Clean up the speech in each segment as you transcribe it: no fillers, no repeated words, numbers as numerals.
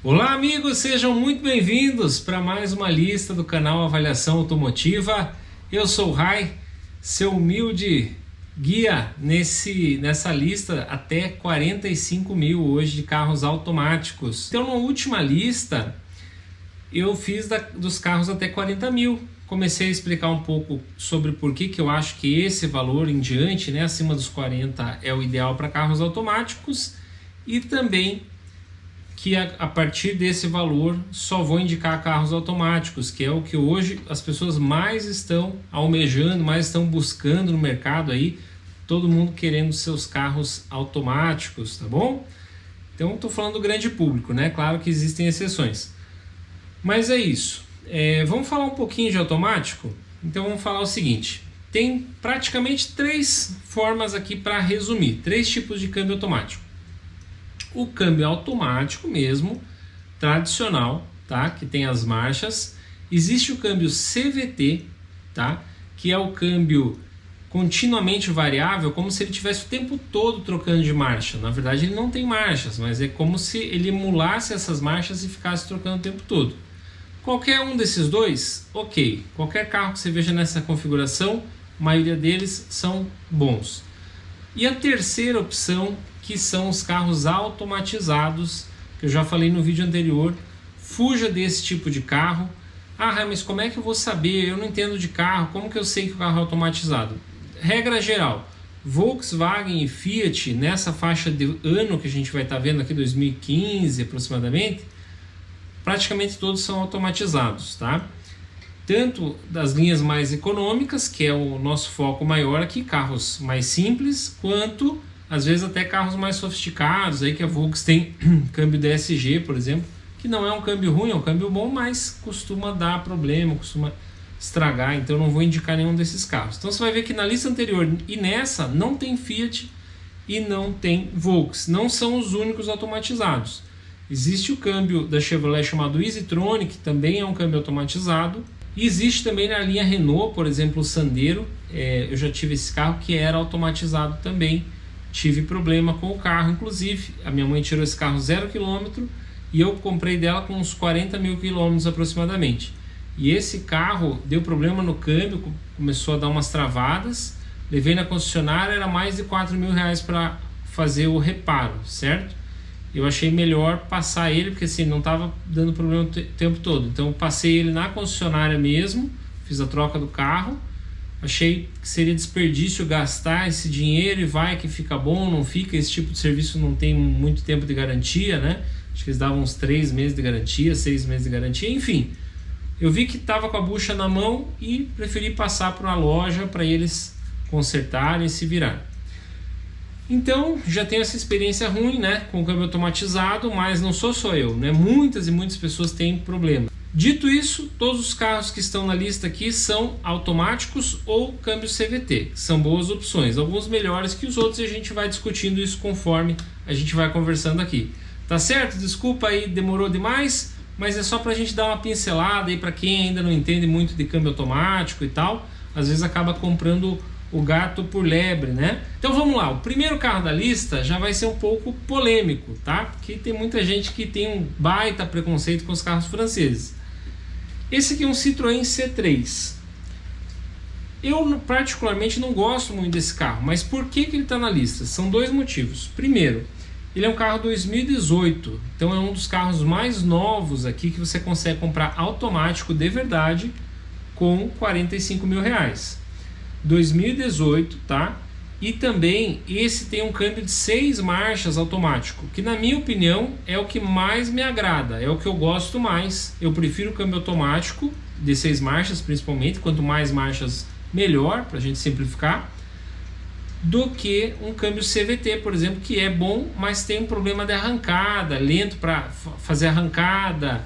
Olá amigos, sejam muito bem-vindos para mais uma lista do canal Avaliação Automotiva. Eu sou o Rai, seu humilde guia nessa lista até 45 mil hoje de carros automáticos. Então na última lista eu fiz dos carros até 40 mil. Comecei a explicar um pouco sobre por que eu acho que esse valor em diante, né, acima dos 40 é o ideal para carros automáticos, e também que a partir desse valor só vou indicar carros automáticos, que é o que hoje as pessoas mais estão almejando, mais estão buscando no mercado aí, todo mundo querendo seus carros automáticos, tá bom? Então estou falando do grande público, né? Claro que existem exceções, mas é isso. Vamos falar um pouquinho de automático? Então vamos falar o seguinte, tem praticamente três formas aqui para resumir, três tipos de câmbio automático. O câmbio automático mesmo, tradicional, tá? Que tem as marchas. Existe o câmbio CVT, tá? Que é o câmbio continuamente variável, como se ele tivesse o tempo todo trocando de marcha. Na verdade ele não tem marchas, mas é como se ele emulasse essas marchas e ficasse trocando o tempo todo. Qualquer um desses dois, ok. Qualquer carro que você veja nessa configuração, a maioria deles são bons. E a terceira opção, que são os carros automatizados, que eu já falei no vídeo anterior. Fuja desse tipo de carro. Ah, mas como é que eu vou saber? Eu não entendo de carro, como que eu sei que o carro é automatizado? Regra geral, Volkswagen e Fiat, nessa faixa de ano que a gente vai estar vendo aqui, 2015 aproximadamente, praticamente todos são automatizados, tá? Tanto das linhas mais econômicas, que é o nosso foco maior aqui, carros mais simples, quanto às vezes até carros mais sofisticados, aí que a Volks tem câmbio DSG, por exemplo, que não é um câmbio ruim, é um câmbio bom, mas costuma dar problema, costuma estragar, então eu não vou indicar nenhum desses carros. Então você vai ver que na lista anterior e nessa não tem Fiat e não tem Volks, não são os únicos automatizados. Existe o câmbio da Chevrolet chamado EasyTronic, que também é um câmbio automatizado. E existe também na linha Renault, por exemplo, o Sandero. Eu já tive esse carro que era automatizado também. Tive problema com o carro, inclusive. A minha mãe tirou esse carro 0 km e eu comprei dela com uns 40 mil quilômetros aproximadamente. E esse carro deu problema no câmbio, começou a dar umas travadas. Levei na concessionária, era mais de 4 mil reais para fazer o reparo, certo? Eu achei melhor passar ele, porque assim, não estava dando problema o tempo todo. Então eu passei ele na concessionária mesmo, fiz a troca do carro. Achei que seria desperdício gastar esse dinheiro e vai que fica bom, não fica. Esse tipo de serviço não tem muito tempo de garantia, né? Acho que eles davam uns 3 meses de garantia, 6 meses de garantia, enfim. Eu vi que estava com a bucha na mão e preferi passar para uma loja para eles consertarem e se virarem. Então, já tenho essa experiência ruim, né, com o câmbio automatizado, mas não sou só eu, né? Muitas e muitas pessoas têm problema. Dito isso, todos os carros que estão na lista aqui são automáticos ou câmbio CVT, são boas opções, alguns melhores que os outros, e a gente vai discutindo isso conforme a gente vai conversando aqui. Tá certo? Desculpa aí, demorou demais, mas é só pra gente dar uma pincelada aí para quem ainda não entende muito de câmbio automático e tal, às vezes acaba comprando o gato por lebre, né? Então vamos lá, o primeiro carro da lista já vai ser um pouco polêmico, tá? Porque tem muita gente que tem um baita preconceito com os carros franceses. Esse aqui é um Citroën C3. Eu particularmente não gosto muito desse carro, mas por que ele está na lista? São dois motivos. Primeiro, ele é um carro 2018, então é um dos carros mais novos aqui que você consegue comprar automático de verdade com 45 mil reais. 2018, tá? E também esse tem um câmbio de 6 marchas automático, que na minha opinião é o que mais me agrada, é o que eu gosto mais. Eu prefiro o câmbio automático de 6 marchas, principalmente, quanto mais marchas melhor, para a gente simplificar, do que um câmbio CVT, por exemplo, que é bom, mas tem um problema de arrancada, lento para fazer arrancada,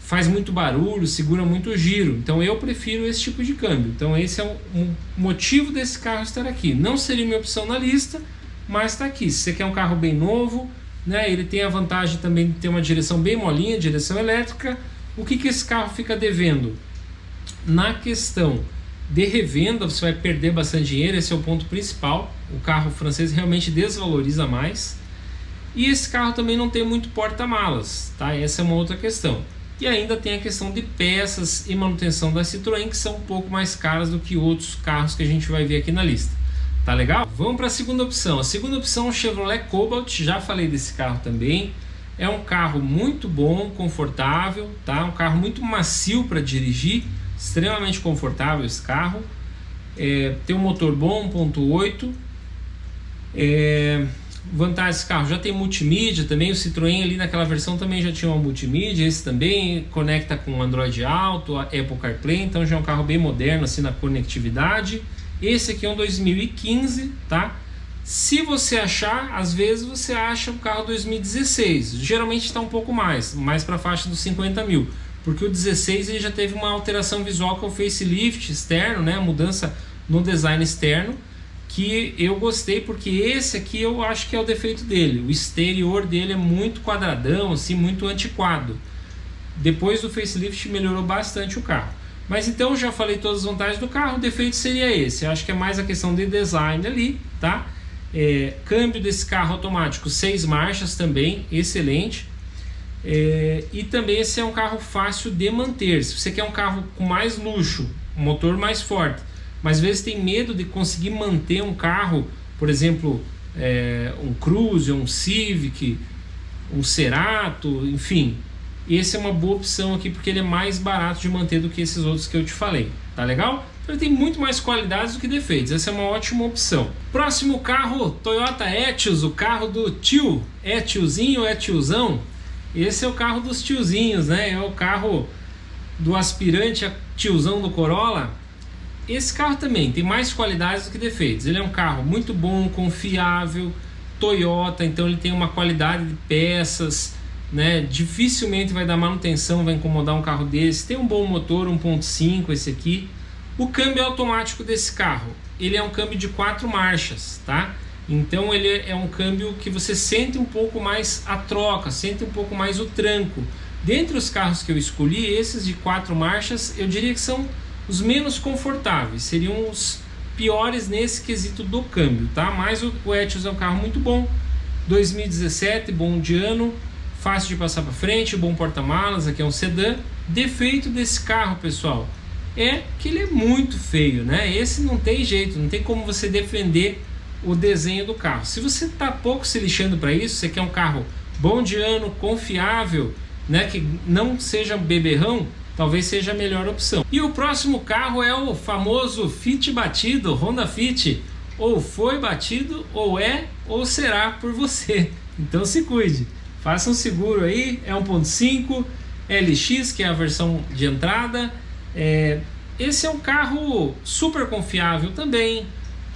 faz muito barulho, segura muito giro. Então eu prefiro esse tipo de câmbio. Então esse é um motivo desse carro estar aqui. Não seria minha opção na lista, mas está aqui. Se você quer um carro bem novo, né, ele tem a vantagem também de ter uma direção bem molinha, direção elétrica. O que esse carro fica devendo? Na questão de revenda, você vai perder bastante dinheiro, esse é o ponto principal. O carro francês realmente desvaloriza mais. E esse carro também não tem muito porta-malas, tá? Essa é uma outra questão. E ainda tem a questão de peças e manutenção da Citroën, que são um pouco mais caras do que outros carros que a gente vai ver aqui na lista. Tá legal? Vamos para a segunda opção. A segunda opção é o Chevrolet Cobalt, já falei desse carro também. É um carro muito bom, confortável, tá? Um carro muito macio para dirigir, extremamente confortável esse carro. Tem um motor bom, 1.8. Vantagem desse carro, já tem multimídia também. O Citroën ali naquela versão também já tinha uma multimídia. Esse também conecta com Android Auto, Apple CarPlay, então já é um carro bem moderno assim na conectividade. Esse aqui é um 2015, tá? Se você achar, às vezes você acha um carro 2016, geralmente está um pouco mais para a faixa dos 50 mil, porque o 16 ele já teve uma alteração visual com o facelift externo, né? Mudança no design externo, que eu gostei, porque esse aqui eu acho que é o defeito dele. O exterior dele é muito quadradão, assim, muito antiquado. Depois do facelift melhorou bastante o carro. Mas então já falei todas as vantagens do carro, o defeito seria esse. Eu acho que é mais a questão de design ali, tá? Câmbio desse carro automático 6 marchas também, excelente. E também esse é um carro fácil de manter. Se você quer um carro com mais luxo, um motor mais forte, mas às vezes tem medo de conseguir manter um carro, por exemplo, um Cruze, um Civic, um Cerato, enfim, esse é uma boa opção aqui porque ele é mais barato de manter do que esses outros que eu te falei, tá legal? Então ele tem muito mais qualidades do que defeitos, essa é uma ótima opção. Próximo carro, Toyota Etios, o carro do tio, é tiozinho, é tiozão? Esse é o carro dos tiozinhos, né? É o carro do aspirante a tiozão do Corolla. Esse carro também tem mais qualidades do que defeitos. Ele é um carro muito bom, confiável, Toyota, então ele tem uma qualidade de peças, né? Dificilmente vai dar manutenção, vai incomodar um carro desse. Tem um bom motor, 1.5 esse aqui. O câmbio automático desse carro, ele é um câmbio de 4 marchas, tá? Então ele é um câmbio que você sente um pouco mais a troca, sente um pouco mais o tranco. Dentre os carros que eu escolhi, esses de 4 marchas, eu diria que são os menos confortáveis, seriam os piores nesse quesito do câmbio, tá? Mas o Etios é um carro muito bom, 2017, bom de ano, fácil de passar para frente, bom porta-malas, aqui é um sedã. Defeito desse carro, pessoal, é que ele é muito feio, né? Esse não tem jeito, não tem como você defender o desenho do carro. Se você está pouco se lixando para isso, você quer um carro bom de ano, confiável, né? Que não seja beberrão, talvez seja a melhor opção. E o próximo carro é o famoso Fit batido, Honda Fit. Ou foi batido, ou ou será por você. Então se cuide. Faça um seguro aí, é 1.5 LX, que é a versão de entrada. Esse é um carro super confiável também.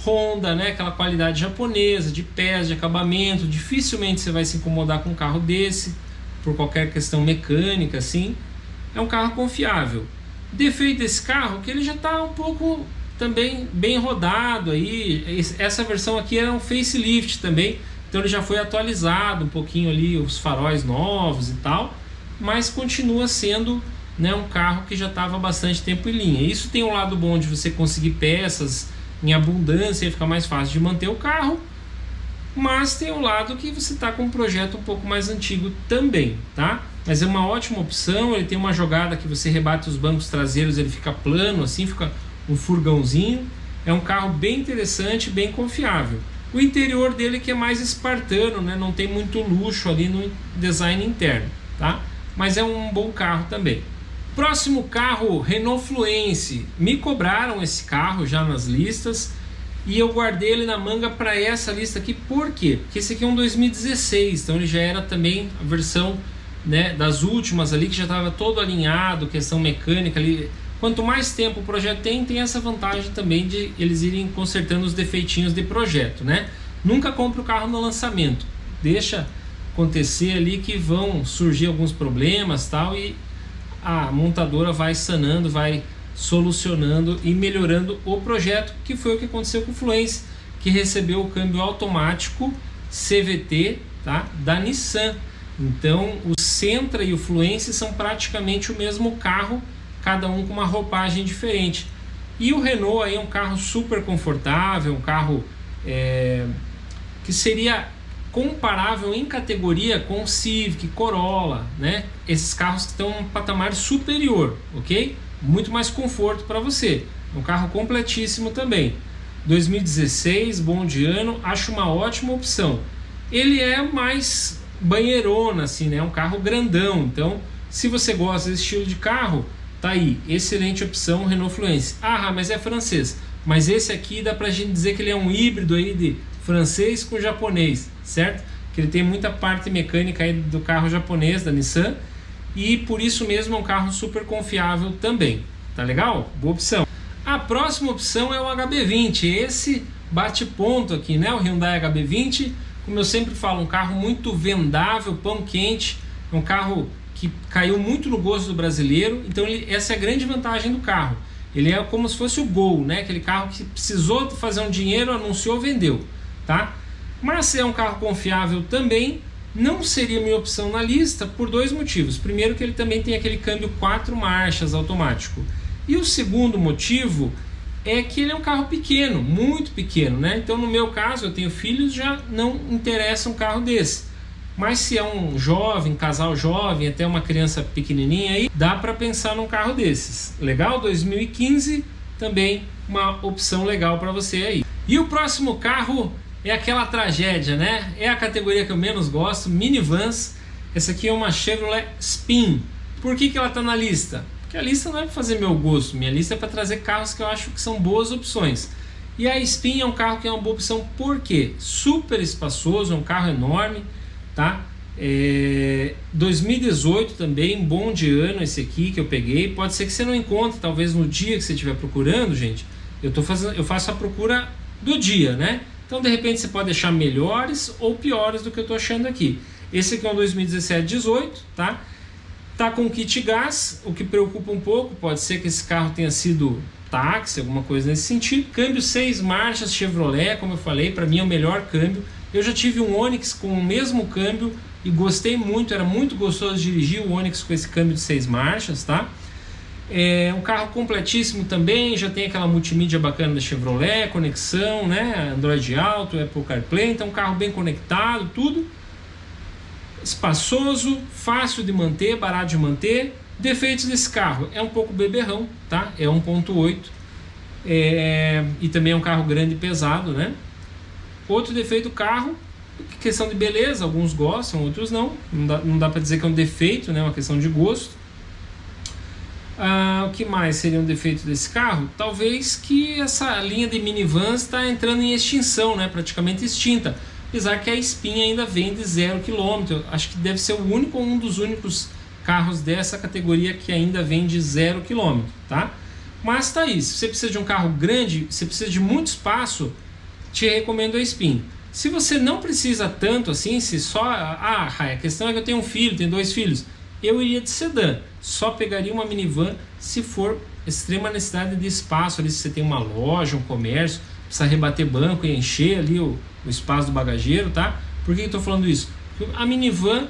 Honda, né? Aquela qualidade japonesa, de pés, de acabamento. Dificilmente você vai se incomodar com um carro desse, por qualquer questão mecânica, assim. É um carro confiável. Defeito desse carro, que ele já está um pouco também bem rodado aí. Essa versão aqui é um facelift também, então ele já foi atualizado um pouquinho ali, os faróis novos e tal, mas continua sendo, né, um carro que já estava há bastante tempo em linha. Isso tem um lado bom de você conseguir peças em abundância e fica mais fácil de manter o carro, mas tem um lado que você está com um projeto um pouco mais antigo também, tá? Mas é uma ótima opção. Ele tem uma jogada que você rebate os bancos traseiros, ele fica plano, assim, fica um furgãozinho. É um carro bem interessante, bem confiável. O interior dele que é mais espartano, né? Não tem muito luxo ali no design interno, tá? Mas é um bom carro também. Próximo carro, Renault Fluence. Me cobraram esse carro já nas listas e eu guardei ele na manga para essa lista aqui. Por quê? Porque esse aqui é um 2016, então ele já era também a versão, né, das últimas ali, que já estava todo alinhado, questão mecânica ali. Quanto mais tempo o projeto tem essa vantagem também de eles irem consertando os defeitinhos de projeto, né? Nunca compre o carro no lançamento, deixa acontecer ali que vão surgir alguns problemas tal, e a montadora vai sanando, vai solucionando e melhorando o projeto, que foi o que aconteceu com o Fluence, que recebeu o câmbio automático CVT, tá, da Nissan. Então o Sentra e o Fluence são praticamente o mesmo carro, cada um com uma roupagem diferente. E o Renault aí é um carro super confortável, um carro que seria comparável em categoria com Civic, Corolla, né? Esses carros que estão em um patamar superior, ok? Muito mais conforto para você. Um carro completíssimo também. 2016, bom de ano, acho uma ótima opção. Ele é mais banheirona, assim, né? Um carro grandão. Então, se você gosta desse estilo de carro, tá aí, excelente opção, Renault Fluence. Ah, mas é francês. Mas esse aqui dá pra gente dizer que ele é um híbrido aí de francês com japonês, certo? Que ele tem muita parte mecânica aí do carro japonês, da Nissan, e por isso mesmo é um carro super confiável também. Tá legal? Boa opção. A próxima opção é o HB20. Esse bate ponto aqui, né? O Hyundai HB20, como eu sempre falo, um carro muito vendável, pão quente, um carro que caiu muito no gosto do brasileiro. Então essa é a grande vantagem do carro. Ele é como se fosse o Gol, né? Aquele carro que precisou fazer um dinheiro, anunciou, vendeu, tá? Mas é um carro confiável também. Não seria minha opção na lista por dois motivos. Primeiro, que ele também tem aquele câmbio 4 marchas automático. E o segundo motivo é que ele é um carro pequeno, muito pequeno, né? Então, no meu caso, eu tenho filhos, já não interessa um carro desse. Mas se é um jovem, casal jovem, até uma criança pequenininha aí, dá para pensar num carro desses. Legal? 2015 também uma opção legal para você aí. E o próximo carro é aquela tragédia, né? É a categoria que eu menos gosto, minivans. Essa aqui é uma Chevrolet Spin. Por que ela está na lista? Porque a lista não é para fazer meu gosto, minha lista é para trazer carros que eu acho que são boas opções. E a Spin é um carro que é uma boa opção, por quê? Super espaçoso, é um carro enorme, tá? 2018 também, bom de ano esse aqui que eu peguei. Pode ser que você não encontre, talvez no dia que você estiver procurando, gente. Eu faço a procura do dia, né? Então de repente você pode achar melhores ou piores do que eu estou achando aqui. Esse aqui é um 2017-18, tá? Tá com kit gás, o que preocupa um pouco, pode ser que esse carro tenha sido táxi, alguma coisa nesse sentido. Câmbio 6 marchas Chevrolet, como eu falei, para mim é o melhor câmbio. Eu já tive um Onix com o mesmo câmbio e gostei muito, era muito gostoso dirigir o Onix com esse câmbio de 6 marchas, tá? É um carro completíssimo também, já tem aquela multimídia bacana da Chevrolet, conexão, né? Android Auto, Apple CarPlay, então um carro bem conectado, tudo. Espaçoso, fácil de manter, barato de manter. Defeitos desse carro, é um pouco beberrão, tá? É 1.8 e também é um carro grande e pesado, né? Outro defeito do carro, questão de beleza, alguns gostam, outros não. Não dá para dizer que é um defeito, né? Uma questão de gosto. O que mais seria um defeito desse carro? Talvez que essa linha de minivans está entrando em extinção, né? Praticamente extinta. Apesar que a Spin ainda vende 0 km. Acho que deve ser o único ou um dos únicos carros dessa categoria que ainda vende 0 km, tá? Mas tá aí, se você precisa de um carro grande, se precisa de muito espaço, te recomendo a Spin. Se você não precisa tanto assim, se só... a questão é que eu tenho um filho, tenho 2 filhos. Eu iria de sedã, só pegaria uma minivan se for extrema necessidade de espaço, ali se você tem uma loja, um comércio, precisa rebater banco e encher ali o espaço do bagageiro, tá? Por que eu estou falando isso? Porque a minivan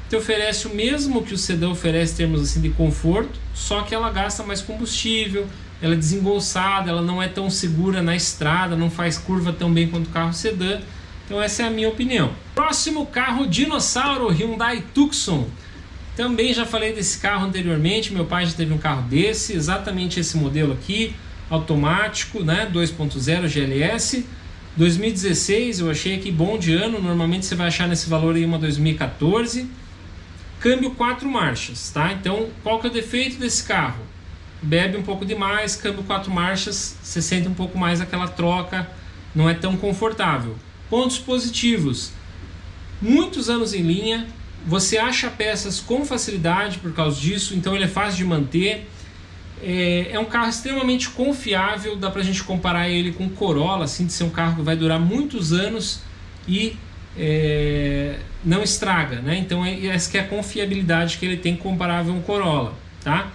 te oferece o mesmo que o sedã oferece em termos assim de conforto, só que ela gasta mais combustível, ela é desembolsada, ela não é tão segura na estrada, não faz curva tão bem quanto o carro sedã. Então essa é a minha opinião. Próximo carro, dinossauro, Hyundai Tucson. Também já falei desse carro anteriormente, meu pai já teve um carro desse, exatamente esse modelo aqui, automático, né, 2.0 GLS, 2016, eu achei aqui bom de ano, normalmente você vai achar nesse valor aí uma 2014, câmbio 4 marchas, tá? Então, qual que é o defeito desse carro? Bebe um pouco demais, câmbio 4 marchas, você sente um pouco mais aquela troca, não é tão confortável. Pontos positivos, muitos anos em linha, você acha peças com facilidade por causa disso, então ele é fácil de manter. É um carro extremamente confiável, dá pra gente comparar ele com o Corolla, assim, de ser um carro que vai durar muitos anos e não estraga, né? Então essa que é a confiabilidade que ele tem comparável ao Corolla, tá?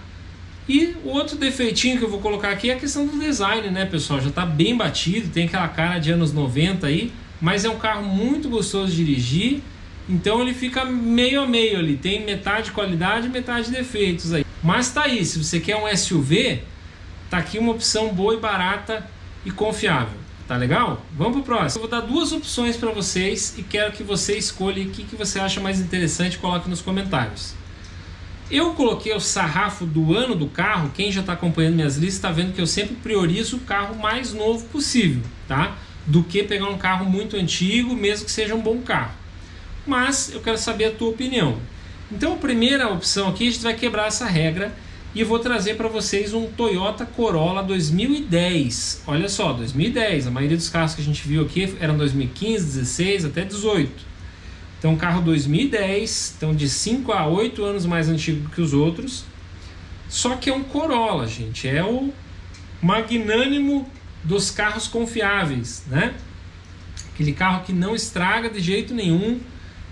E o outro defeitinho que eu vou colocar aqui é a questão do design, né, pessoal? Já tá bem batido, tem aquela cara de anos 90 aí, mas é um carro muito gostoso de dirigir. Então ele fica meio a meio ali, tem metade qualidade e metade defeitos aí. Mas tá aí, se você quer um SUV, tá aqui uma opção boa e barata e confiável, tá? Tá legal? Vamos pro próximo. Eu vou dar duas opções para vocês e quero que você escolha o que você acha mais interessante e coloque nos comentários. Eu coloquei o sarrafo do ano do carro. Quem já está acompanhando minhas listas está vendo que eu sempre priorizo o carro mais novo possível, tá? Do que pegar um carro muito antigo, mesmo que seja um bom carro. Mas eu quero saber a tua opinião. Então a primeira opção aqui, a gente vai quebrar essa regra e eu vou trazer para vocês um Toyota Corolla 2010. Olha só, 2010. A maioria dos carros que a gente viu aqui eram 2015, 16 até 18. Então carro 2010, então de 5 a 8 anos mais antigo que os outros. Só que é um Corolla, gente. É o magnânimo dos carros confiáveis, né? Aquele carro que não estraga de jeito nenhum.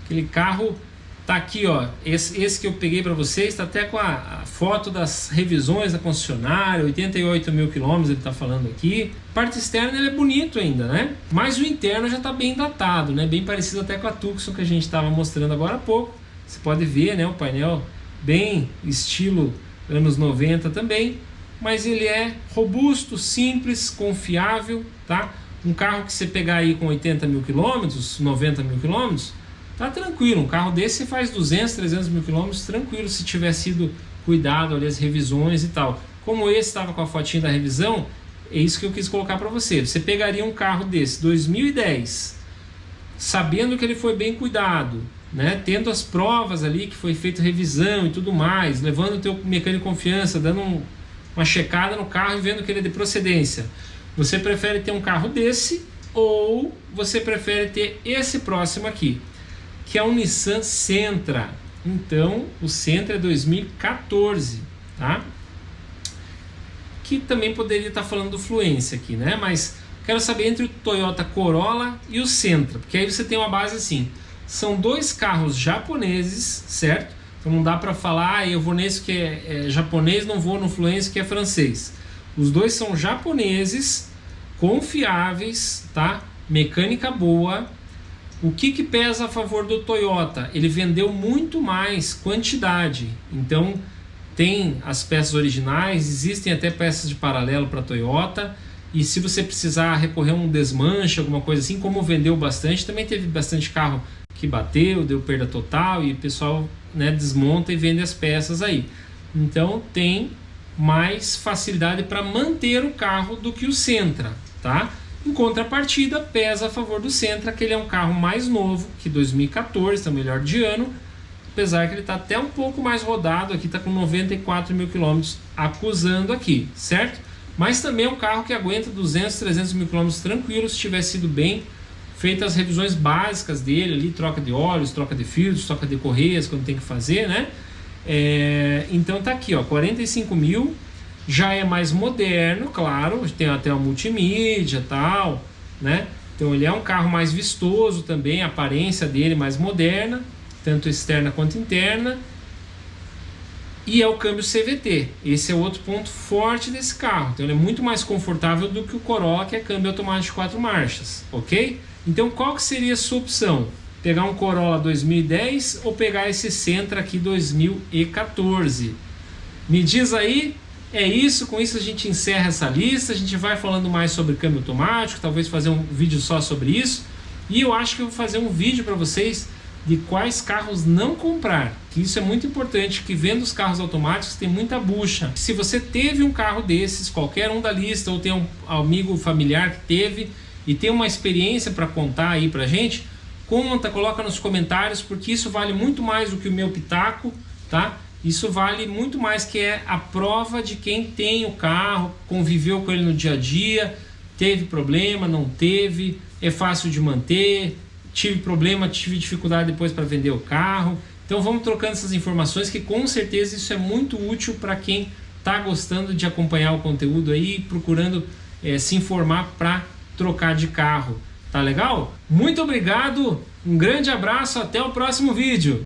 Aquele carro tá aqui, ó. Esse que eu peguei para vocês tá até com a foto das revisões da concessionária, 88 mil quilômetros ele tá falando aqui. A parte externa ele é bonito ainda, né? Mas o interno já tá bem datado, né? Bem parecido até com a Tucson que a gente estava mostrando agora há pouco. Você pode ver, né? O painel bem estilo anos 90 também. Mas ele é robusto, simples, confiável, tá? Um carro que você pegar aí com 80 mil quilômetros, 90 mil quilômetros, tá tranquilo. Um carro desse você faz 200, 300 mil quilômetros tranquilo, se tiver sido cuidado ali as revisões e tal. Como esse estava com a fotinha da revisão, é isso que eu quis colocar para você. Você pegaria um carro desse, 2010, sabendo que ele foi bem cuidado, né? Tendo as provas ali que foi feita revisão e tudo mais, levando o teu mecânico de confiança, dando uma checada no carro e vendo que ele é de procedência. Você prefere ter um carro desse ou você prefere ter esse próximo aqui, que é um Nissan Sentra? Então o Sentra é 2014, tá? Que também poderia estar falando do Fluence aqui, né? Mas quero saber entre o Toyota Corolla e o Sentra, porque aí você tem uma base assim, são dois carros japoneses, certo? Então não dá para falar, eu vou nesse que é japonês, não vou no Fluence que é francês. Os dois são japoneses, confiáveis, tá? Mecânica boa. O que pesa a favor do Toyota? Ele vendeu muito mais quantidade. Então tem as peças originais, existem até peças de paralelo para a Toyota. E se você precisar recorrer a um desmanche, alguma coisa assim, como vendeu bastante, também teve bastante carro que bateu, deu perda total e o pessoal, né, desmonta e vende as peças aí. Então tem mais facilidade para manter o carro do que o Sentra, tá? Em contrapartida, pesa a favor do Sentra, que ele é um carro mais novo, que 2014, está melhor de ano, apesar que ele está até um pouco mais rodado, aqui está com 94 mil quilômetros acusando aqui, certo? Mas também é um carro que aguenta 200, 300 mil quilômetros tranquilo, se tiver sido bem feitas as revisões básicas dele ali, troca de óleos, troca de filtros, troca de correias quando tem que fazer, né? Então tá aqui, ó, 45 mil, já é mais moderno, claro, tem até o multimídia e tal, né? Então ele é um carro mais vistoso também, a aparência dele mais moderna, tanto externa quanto interna, e é o câmbio CVT. Esse é outro ponto forte desse carro, então ele é muito mais confortável do que o Corolla, que é câmbio automático de 4 marchas, ok? Então qual que seria a sua opção? Pegar um Corolla 2010 ou pegar esse Sentra aqui 2014? Me diz aí. É isso, com isso a gente encerra essa lista, a gente vai falando mais sobre câmbio automático, talvez fazer um vídeo só sobre isso. E eu acho que eu vou fazer um vídeo para vocês de quais carros não comprar, que isso é muito importante, que vendo os carros automáticos tem muita bucha. Se você teve um carro desses, qualquer um da lista, ou tem um amigo familiar que teve e tem uma experiência para contar aí pra gente, conta, coloca nos comentários, porque isso vale muito mais do que o meu pitaco, tá? Isso vale muito mais, que é a prova de quem tem o carro, conviveu com ele no dia a dia, teve problema, não teve, é fácil de manter, tive problema, tive dificuldade depois para vender o carro. Então vamos trocando essas informações, que com certeza isso é muito útil para quem está gostando de acompanhar o conteúdo aí, procurando se informar para trocar de carro. Tá legal? Muito obrigado, um grande abraço, até o próximo vídeo.